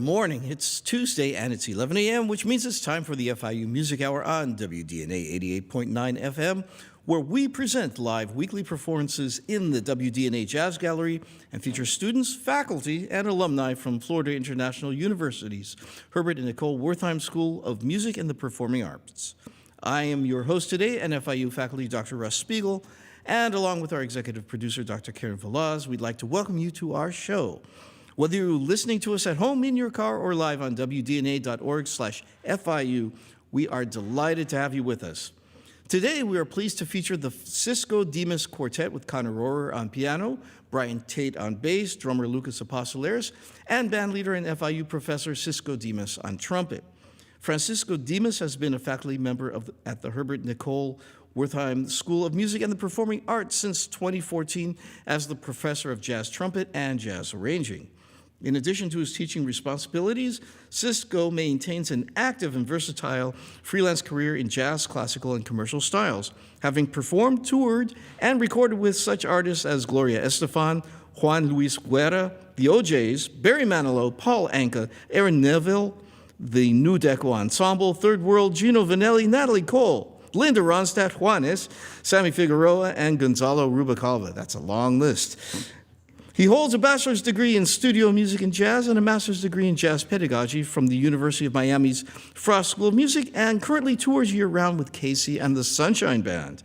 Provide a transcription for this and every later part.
morning. It's Tuesday and it's 11 a.m., which means it's time for the FIU Music Hour on WDNA 88.9 FM, where we present live weekly performances in the WDNA Jazz Gallery and feature students, faculty, and alumni from Florida International University's Herbert and Nicole Wertheim School of Music and the Performing Arts. I am your host today and FIU faculty Dr. Russ Spiegel, and along with our executive producer, Dr. Karen Velaz, we'd like to welcome you to our show. Whether you're listening to us at home, in your car, or live on WDNA.org/FIU, we are delighted to have you with us. Today, we are pleased to feature the Cisco Demas Quartet with Connor Rohrer on piano, Brian Tate on bass, drummer Lucas Apostolaris, and bandleader and FIU professor Cisco Demas on trumpet. Francisco Demas has been a faculty member at the Herbert Nicole Wertheim School of Music and the Performing Arts since 2014 as the professor of jazz trumpet and jazz arranging. In addition to his teaching responsibilities, Cisco maintains an active and versatile freelance career in jazz, classical, and commercial styles, having performed, toured, and recorded with such artists as Gloria Estefan, Juan Luis Guerra, the OJs, Barry Manilow, Paul Anka, Aaron Neville, the New Deco Ensemble, Third World, Gino Vanelli, Natalie Cole, Linda Ronstadt, Juanes, Sammy Figueroa, and Gonzalo Rubalcaba. That's a long list. He holds a bachelor's degree in studio music and jazz and a master's degree in jazz pedagogy from the University of Miami's Frost School of Music, and currently tours year-round with Casey and the Sunshine Band,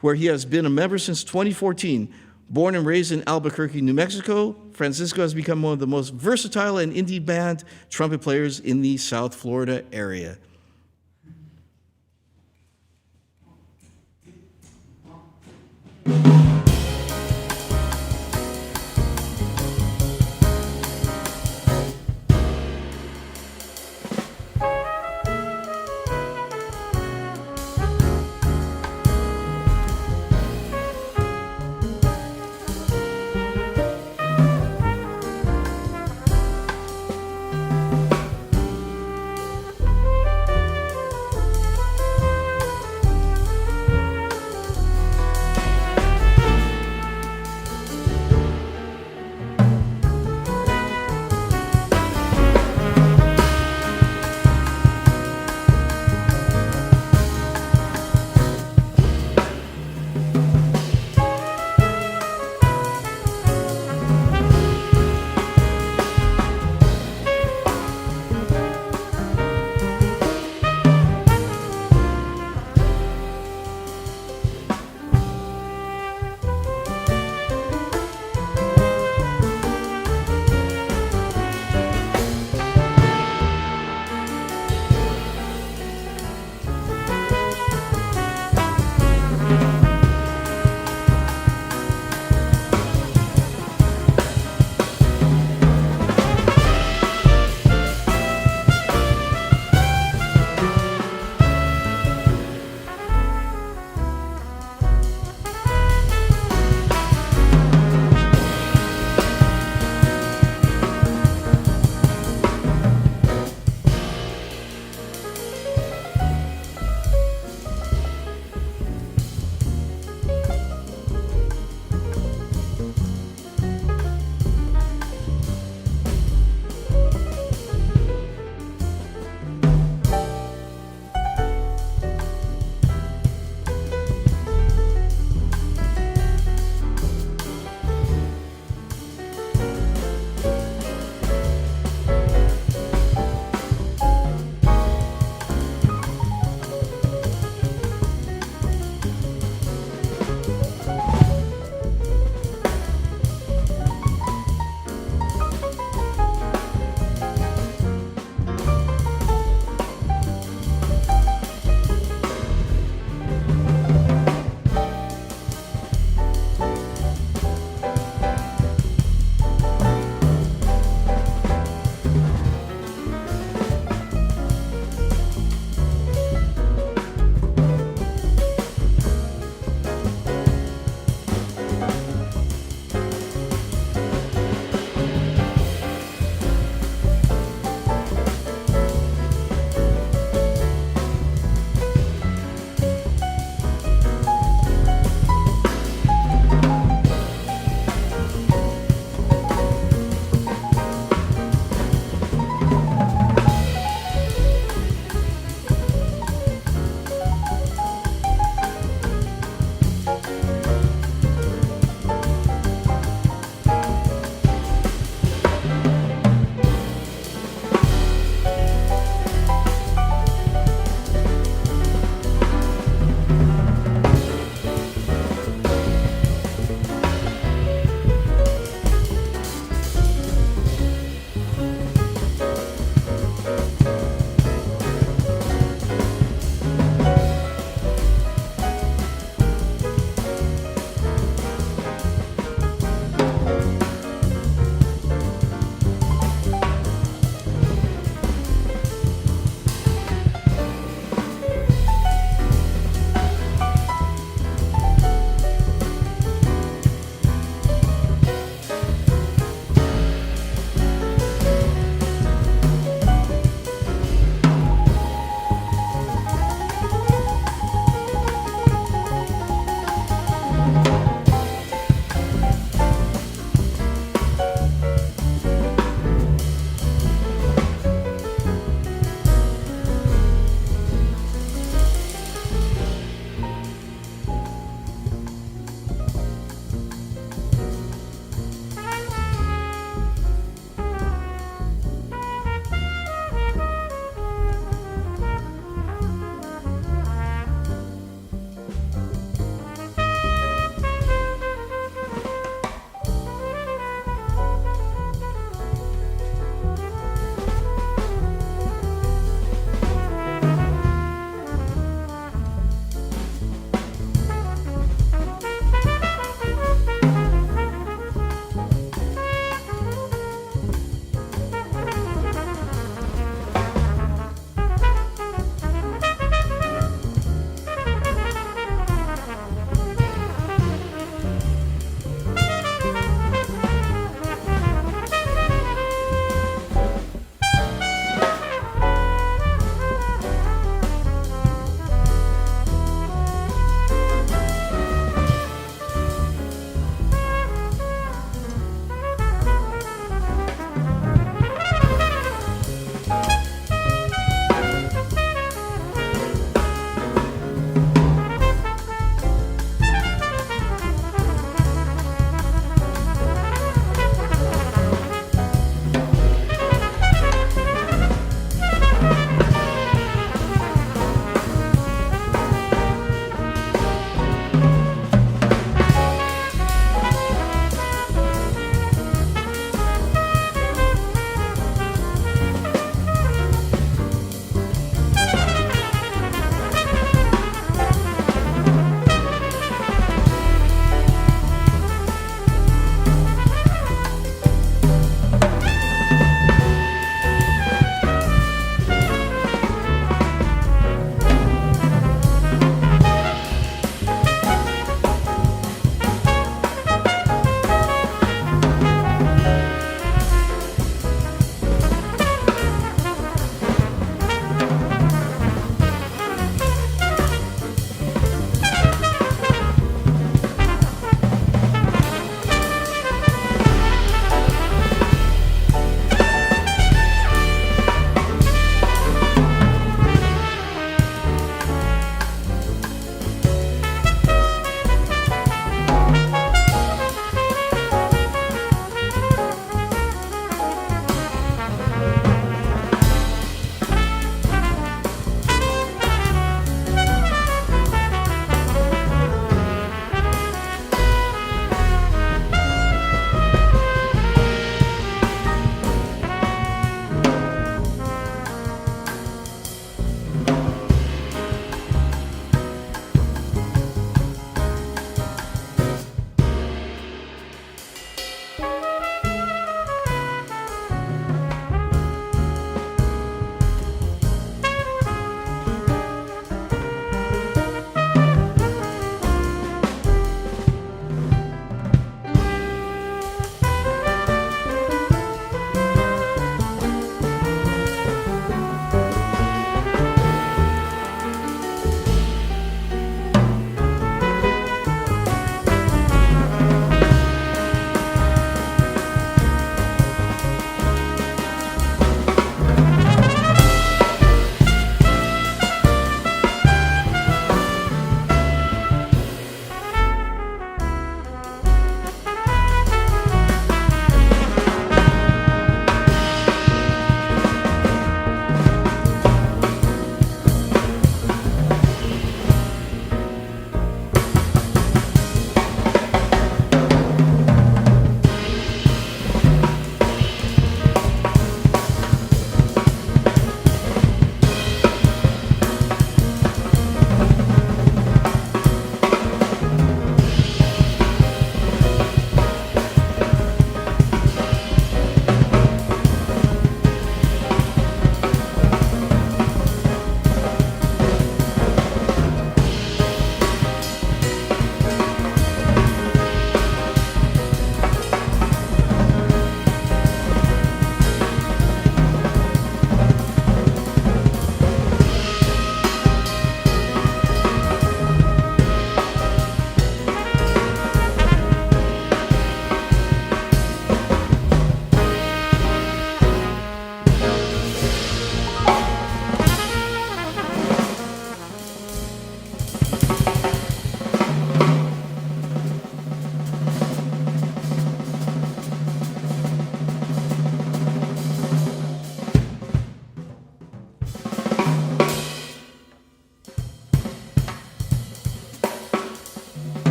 where he has been a member since 2014. Born and raised in Albuquerque, New Mexico, Francisco has become one of the most versatile and indie band trumpet players in the South Florida area.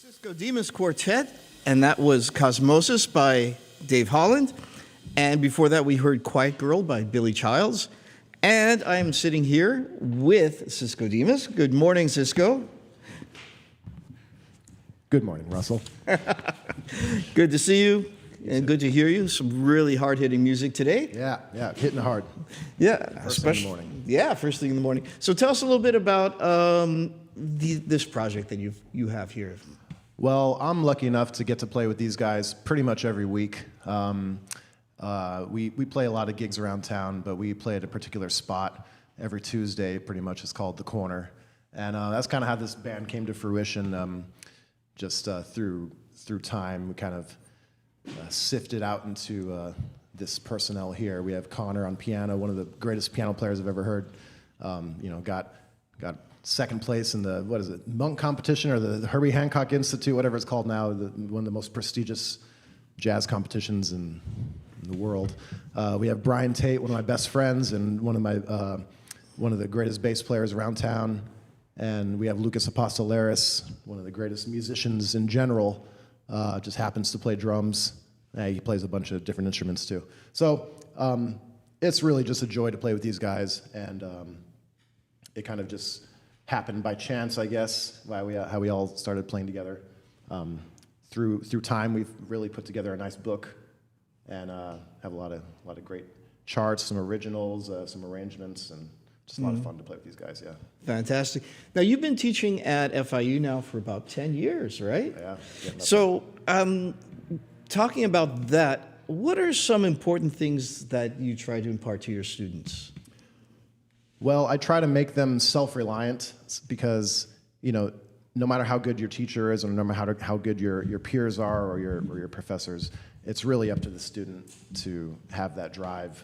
Cisco Demas Quartet, and that was Cosmosis by Dave Holland. And before that, we heard Quiet Girl by Billy Childs. And I am sitting here with Cisco Demas. Good morning, Cisco. Good morning, Russell. Good to see you and good to hear you. Some really hard-hitting music today. Yeah, hitting hard. Yeah, First thing in the morning. Yeah, first thing in the morning. So tell us a little bit about this project that you have here. Well, I'm lucky enough to get to play with these guys pretty much every week. We play a lot of gigs around town, but we play at a particular spot every Tuesday, pretty much. It's called The Corner. And that's kind of how this band came to fruition. Just through time, we kind of sifted out into this personnel here. We have Connor on piano, one of the greatest piano players I've ever heard. Got second place in the, Monk competition or the Herbie Hancock Institute, whatever it's called now, one of the most prestigious jazz competitions in the world. We have Brian Tate, one of my best friends and one of the greatest bass players around town. And we have Lucas Apostolaris, one of the greatest musicians in general, just happens to play drums. He plays a bunch of different instruments too. So it's really just a joy to play with these guys, and it kind of just happened by chance, I guess, how we all started playing together. Through time, we've really put together a nice book, and have a lot of great charts, some originals, some arrangements, and just a lot of fun to play with these guys. Yeah. Fantastic. Now you've been teaching at FIU now for about 10 years, right? Yeah. So, talking about that, what are some important things that you try to impart to your students? Well, I try to make them self-reliant because, no matter how good your teacher is, or no matter how good your peers are, or your professors, it's really up to the student to have that drive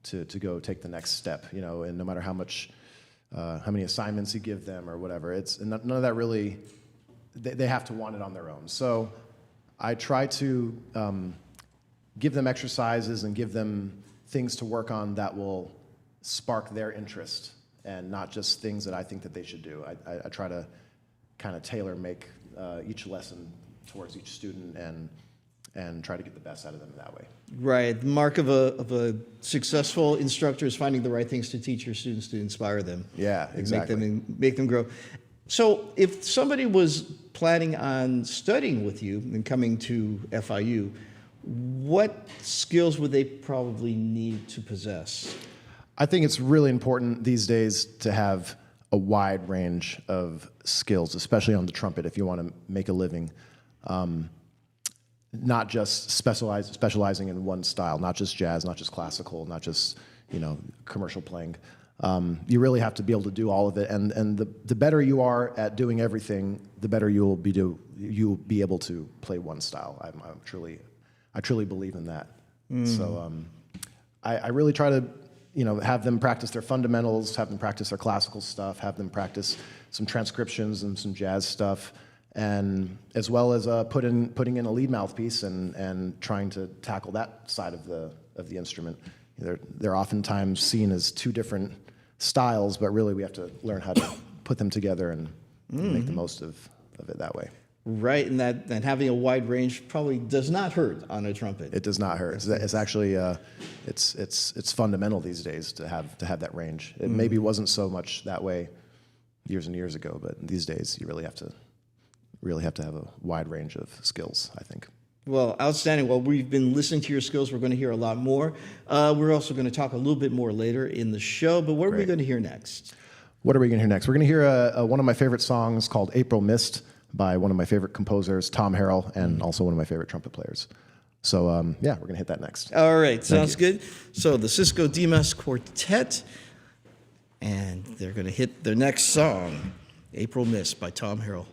to go take the next step. And no matter how many assignments you give them or whatever, none of that really. They have to want it on their own. So I try to give them exercises and give them things to work on that will spark their interest, and not just things that I think that they should do. I try to kind of tailor make each lesson towards each student and try to get the best out of them that way. Right. The mark of a successful instructor is finding the right things to teach your students to inspire them. Yeah, exactly. Make them grow. So if somebody was planning on studying with you and coming to FIU, what skills would they probably need to possess? I think it's really important these days to have a wide range of skills, especially on the trumpet if you want to make a living. Not just specializing in one style, not just jazz, not just classical, not just commercial playing. You really have to be able to do all of it, and the better you are at doing everything, the better you'll be able to play one style. I truly believe in that. So I really try to have them practice their fundamentals, have them practice their classical stuff, have them practice some transcriptions and some jazz stuff, and as well as putting in a lead mouthpiece and trying to tackle that side of the instrument. They're oftentimes seen as two different styles, but really we have to learn how to put them together and make the most of it that way. Right, and that having a wide range probably does not hurt on a trumpet. It does not hurt. It's actually it's fundamental these days to have that range. It maybe wasn't so much that way years and years ago, but these days you really have to have a wide range of skills, I think. Well, outstanding. Well, we've been listening to your skills. We're going to hear a lot more. We're also going to talk a little bit more later in the show, but what are we going to hear next? What are we going to hear next? We're going to hear one of my favorite songs called April Mist by one of my favorite composers, Tom Harrell, and also one of my favorite trumpet players. So, we're going to hit that next. All right, sounds good. So the Cisco Demas Quartet, and they're going to hit their next song, April Mist by Tom Harrell.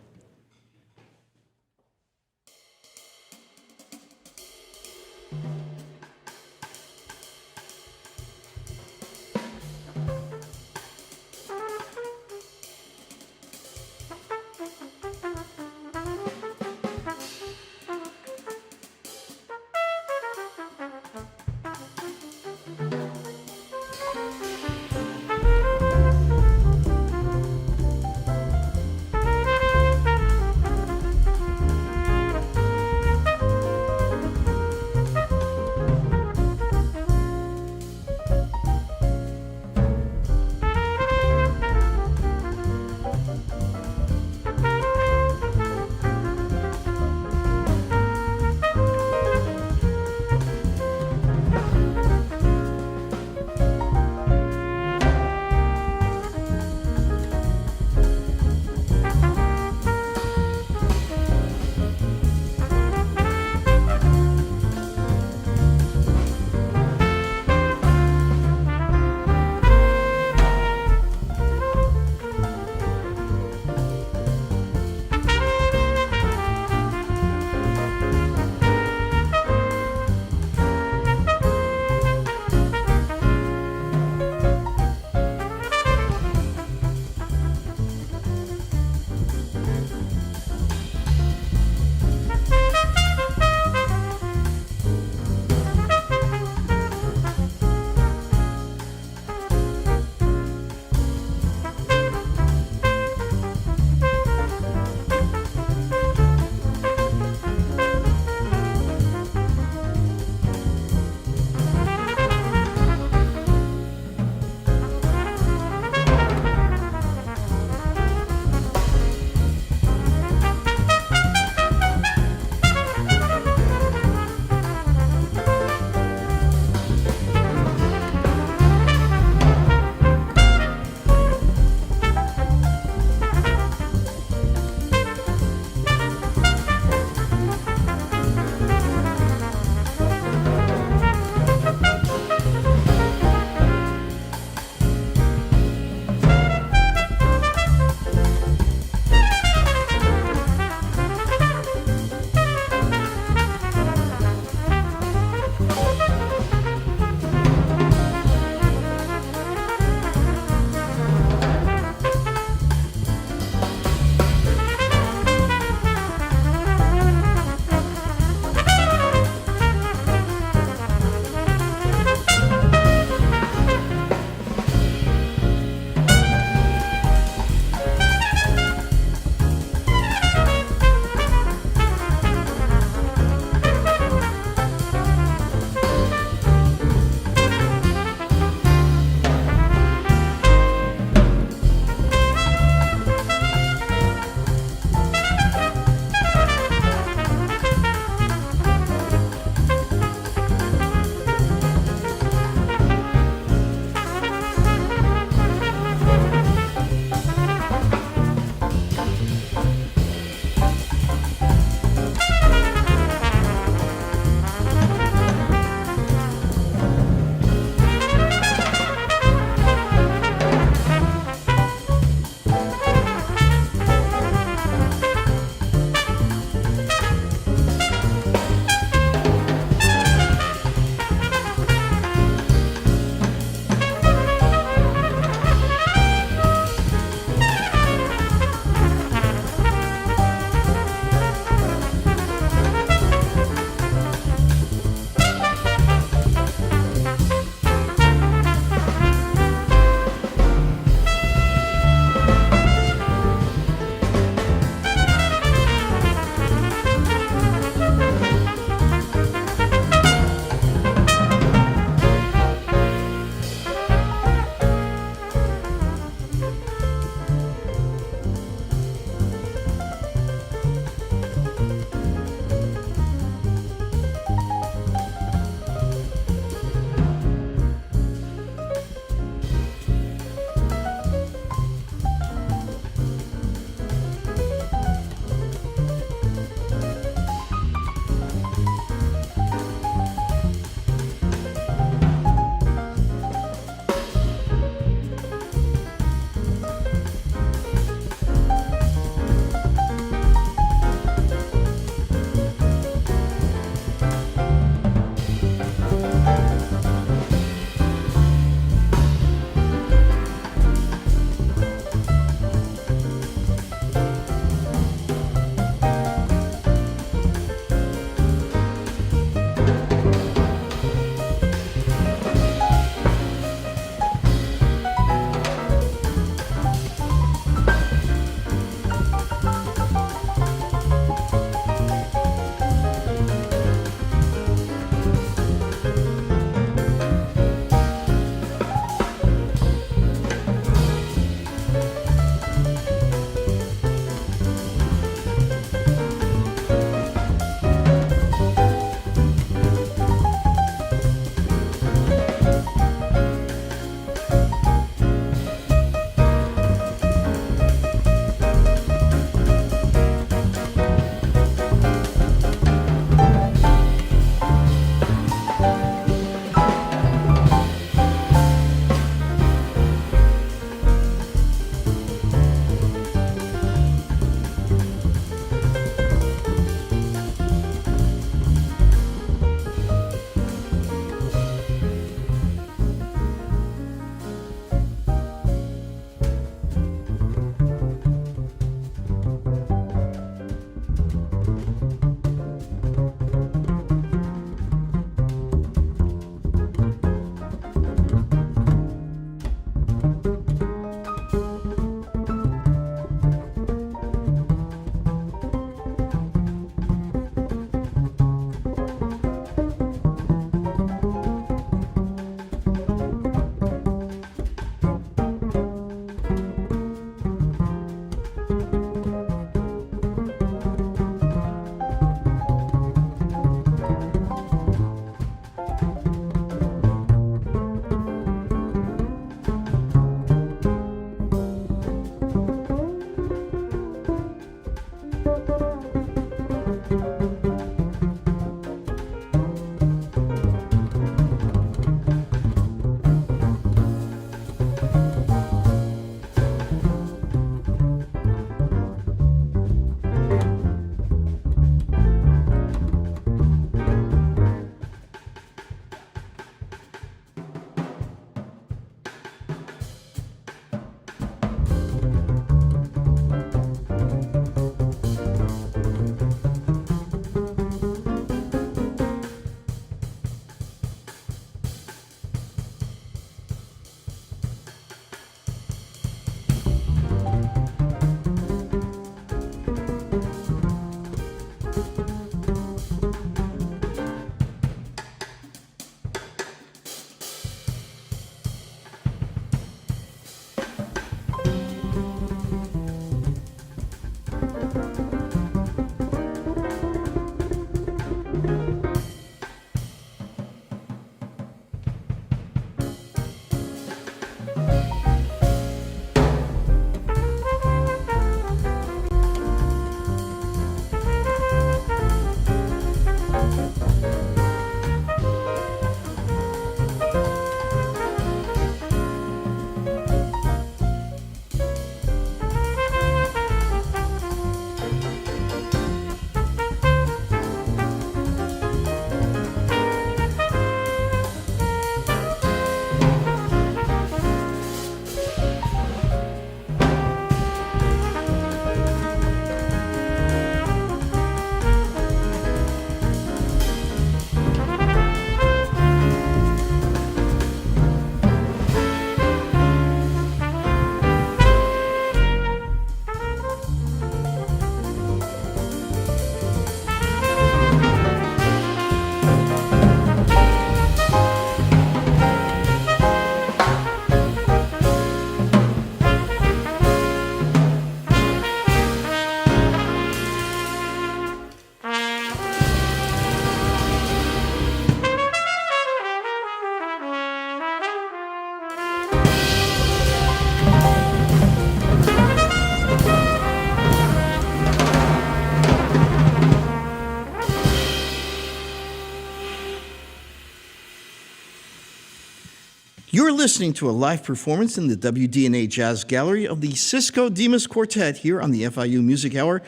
listening to a live performance in the WDNA Jazz Gallery of the Cisco Demas Quartet here on the FIU Music Hour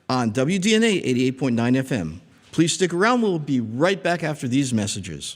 on WDNA 88.9 FM. Please stick around. We'll be right back after these messages.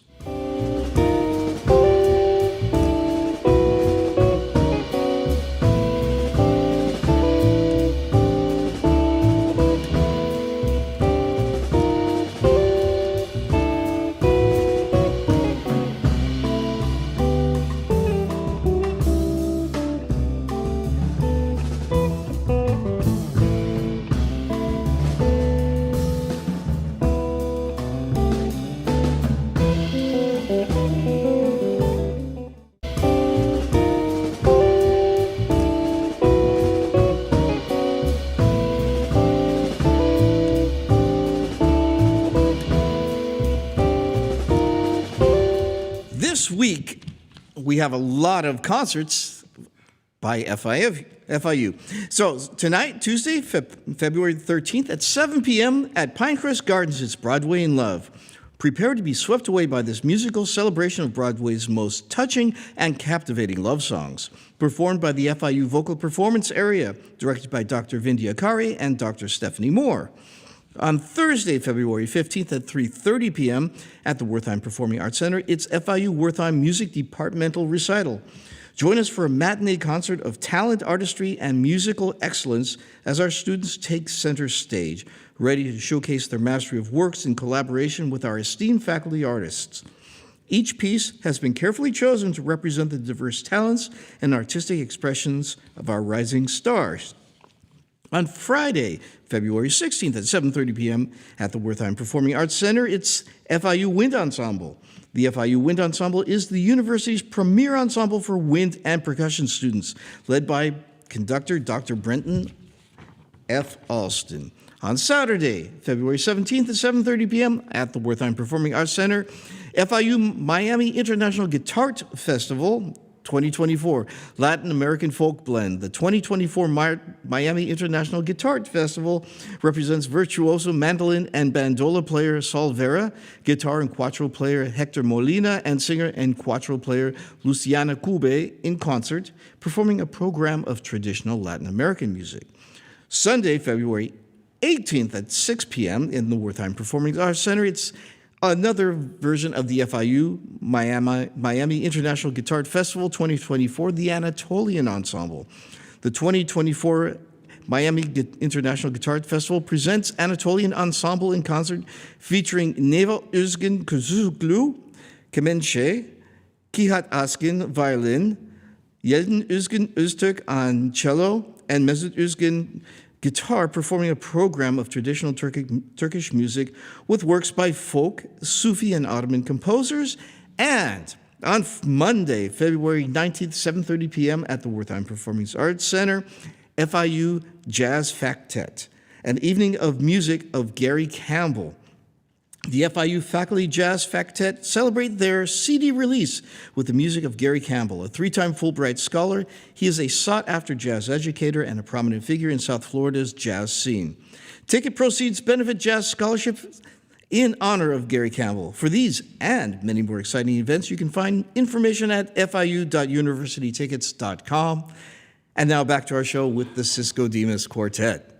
This week, we have a lot of concerts by FIU. So tonight, Tuesday, February 13th at 7 p.m. at Pinecrest Gardens, it's Broadway in Love. Prepare to be swept away by this musical celebration of Broadway's most touching and captivating love songs. Performed by the FIU Vocal Performance Area, directed by Dr. Vindhya Akari and Dr. Stephanie Moore. On Thursday, February 15th at 3:30 p.m. at the Wertheim Performing Arts Center, it's FIU Wertheim Music Departmental Recital. Join us for a matinee concert of talent, artistry, and musical excellence as our students take center stage, ready to showcase their mastery of works in collaboration with our esteemed faculty artists. Each piece has been carefully chosen to represent the diverse talents and artistic expressions of our rising stars. On Friday, February 16th at 7:30 p.m. at the Wertheim Performing Arts Center, it's FIU Wind Ensemble. The FIU Wind Ensemble is the university's premier ensemble for wind and percussion students, led by conductor Dr. Brenton F. Alston. On Saturday, February 17th at 7:30 p.m. at the Wertheim Performing Arts Center, FIU Miami International Guitar Festival 2024, Latin American Folk Blend. The 2024 Miami International Guitar Festival represents virtuoso mandolin and bandola player Sol Vera, guitar and cuatro player Hector Molina, and singer and cuatro player Luciana Cube in concert, performing a program of traditional Latin American music. Sunday, February 18th at 6 p.m. in the Wertheim Performing Arts Center, it's another version of the FIU Miami International Guitar Festival 2024, the Anatolian Ensemble. The 2024 Miami International Guitar Festival presents Anatolian Ensemble in concert featuring Neva Özgen Kuzuglu, Kemençe, Kihat Askin, violin, Yelden Özgen Öztürk on cello, and Mesut Özgen guitar, performing a program of traditional Turkish music with works by folk, Sufi, and Ottoman composers. And on Monday, February 19th, 7:30 p.m. at the Wertheim Performing Arts Center, FIU Jazz Factet, an evening of music of Gary Campbell. The FIU Faculty Jazz Factet celebrate their CD release with the music of Gary Campbell, a three-time Fulbright scholar. He is a sought-after jazz educator and a prominent figure in South Florida's jazz scene. Ticket proceeds benefit jazz scholarship in honor of Gary Campbell. For these and many more exciting events, you can find information at fiu.universitytickets.com. And now back to our show with the Cisco Demas Quartet.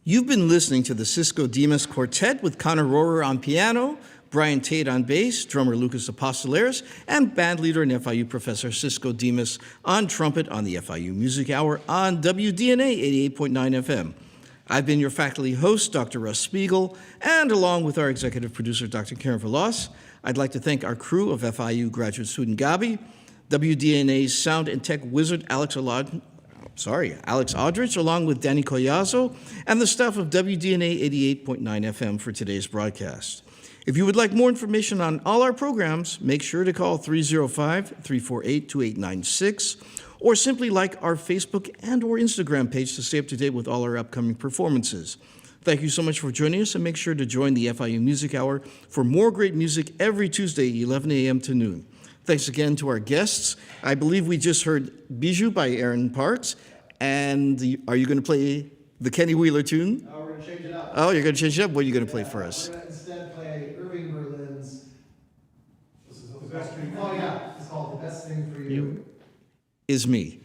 You've been listening to the Cisco Demas Quartet with Connor Rohrer on piano, Brian Tate on bass, drummer Lucas Apostolaris, and bandleader and FIU professor Cisco Demas on trumpet on the FIU Music Hour on WDNA 88.9 FM. I've been your faculty host, Dr. Russ Spiegel, and along with our executive producer, Dr. Karen Velas, I'd like to thank our crew of FIU graduate student Gabi, WDNA's sound and tech wizard Alex Aldrich, along with Danny Collazo, and the staff of WDNA 88.9 FM for today's broadcast. If you would like more information on all our programs, make sure to call 305-348-2896, or simply like our Facebook and or Instagram page to stay up to date with all our upcoming performances. Thank you so much for joining us, and make sure to join the FIU Music Hour for more great music every Tuesday, 11 a.m. to noon. Thanks again to our guests. I believe we just heard Bijou by Aaron Parks. And are you going to play the Kenny Wheeler tune? We're going to change it up. Oh, you're going to change it up? What are you going to play for us? We're going to instead play Irving Berlin's. This is the best thing. Oh, yeah. It's called The Best Thing for You. Is Me.